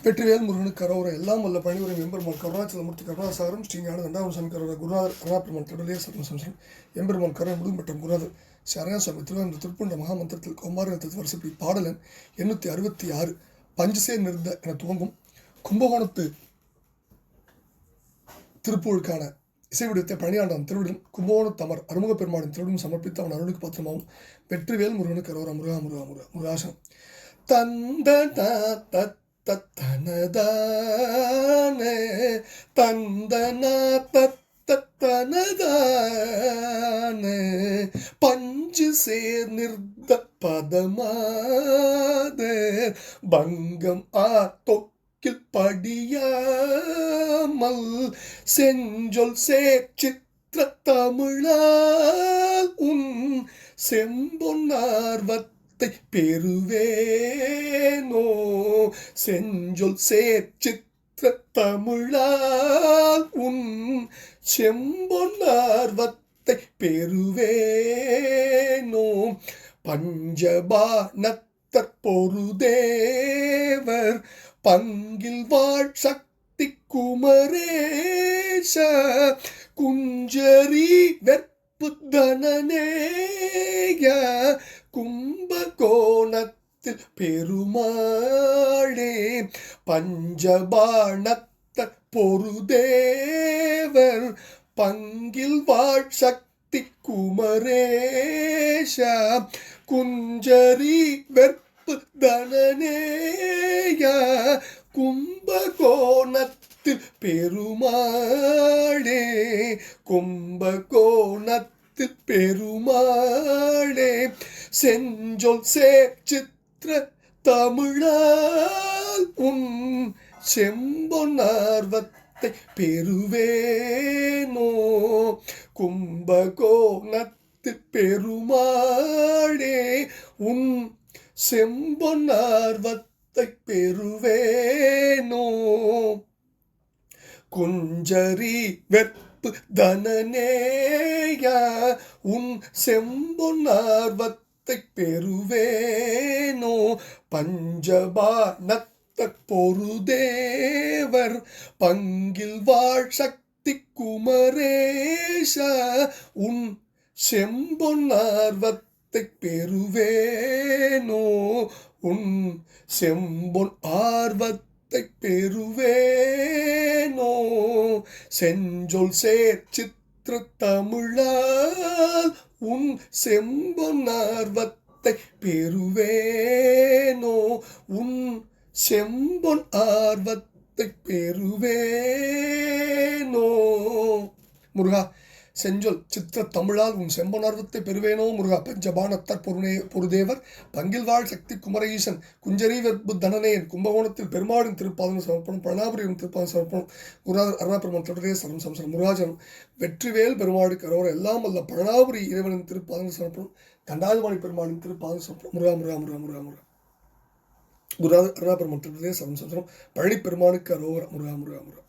வெற்றிவேல் முருகனுக்கு கரோர எல்லாம் வல்ல பணிவுரை எம்பெருமான் கருணாச்சலமூர்த்தி கருணாசாகரம் ஸ்ரீஞான தண்டாவன சாமி கரோர குருநாதர் அருணாபெருமான் கடலே சரணம் சம்சம் எம்பெருமான் கரோர முடும்பட்டம் குருநாதர் சரணாசாமி திருவாரூர் திருப்பூண்ட மகாமந்திரத்தில் கோமாரத்தில் வருஷப்படி பாடலன் 866 பஞ்சசே நிறுத்த என துவங்கும் கும்பகோணத்து திருப்பூருக்கான இசைவிடத்தை பழனியாண்டான் திருவிடும் கும்பகோணத்தமர் அருமுக பெருமானின் திருவிடும் சமர்ப்பித்து அவன் அருளுக்கு பாத்திரமாகவும் வெற்றிவேல் முருகனுக்கு கரோர முருகா முருகா முருகா முருகாசனம் தந்த தனதானே தந்தனா தனதானே பஞ்சு சேர் நிர்த பதமாத பங்கம் தொக்கில் படியாமல் செஞ்சொல் சேச்சித்திர தமிழால் உன் செம்பொன்னார்வத் பெறுவேனோ செஞ்சொல் சேர்ச்சித்திர தமிழால் உன் செம்பொன்னார்வத்தை பெறுவேனோ பஞ்சபாணத்தற் பொருதேவர் பங்கில் வாழ் சக்தி குமரேச குஞ்சரி வெற்பு தனநேய கும்பகோணத்தில் பெருமாளே பஞ்சபாணத்த பொருதேவர் பங்கில் வாழ் சக்தி குமரேஷ குஞ்சரி வெற்பு தனநேய கும்பகோணத்தில் பெருமாளே கும்பகோணத்தில் பெருமாளே செஞ்சொல் சேச்சித்திர தமிழால் உன் செம்பொன்னார்வத்தை பெறுவேனோ கும்பகோணத்தில் பெருமாளே உன் செம்பொன்னார்வத்தை பெறுவேனோ குஞ்சரி வெற்பு தனநேய உன் செம்பொன்னார்வத்தை பெறுவேனோ பஞ்சபாணத்த பொருதேவர் பங்கில் வாழ் சக்தி குமரேச உன் செம்பொன்னார்வத்தை பெறுவேனோ உன் செம்பொன் ஆர்வத்தை பெறுவேனோ செஞ்சொல் சேர்ச்சித்திர தமிழால் உன் செம்பொன்னார்வத்தை பெறுவேனோ உன் செம்பொன் ஆர்வத்தை பெறுவேனோ முருகா செஞ்சொல் சித்திர தமிழால் உன் செம்பொனார்வத்தை பெறுவேனோ முருகா பஞ்சபாணத்தற் பொருதேவர் பங்கில் வாழ் சக்தி குமரஈசன் குஞ்சரி வெற்பு தனநேயன் கும்பகோணத்தில் பெருமாளின் திருப்பாதம் சமர்ப்பணம் பழனாபுரியின் திருப்பாதம் சமர்ப்பணம் குருநாதர் அருணாபெருமான் தொடரே சரம் சம்சரம் முருகாஜனம் வெற்றிவேல் பெருமாடு கரோர எல்லாம் அல்ல பழனாபுரி இறைவனின் திருப்பாதம் சமர்ப்பணம் தண்டாயுதபாணி பெருமாளின் திருப்பாதம் சமர்ப்பணம் முருகா முருகா முருகா முருகா முருகா குருநாதர் அருணாபெருமான் தொடரே சரம் சம்சரம் பழனி பெருமானுக்கு கரோர முருகா முருகா முருகா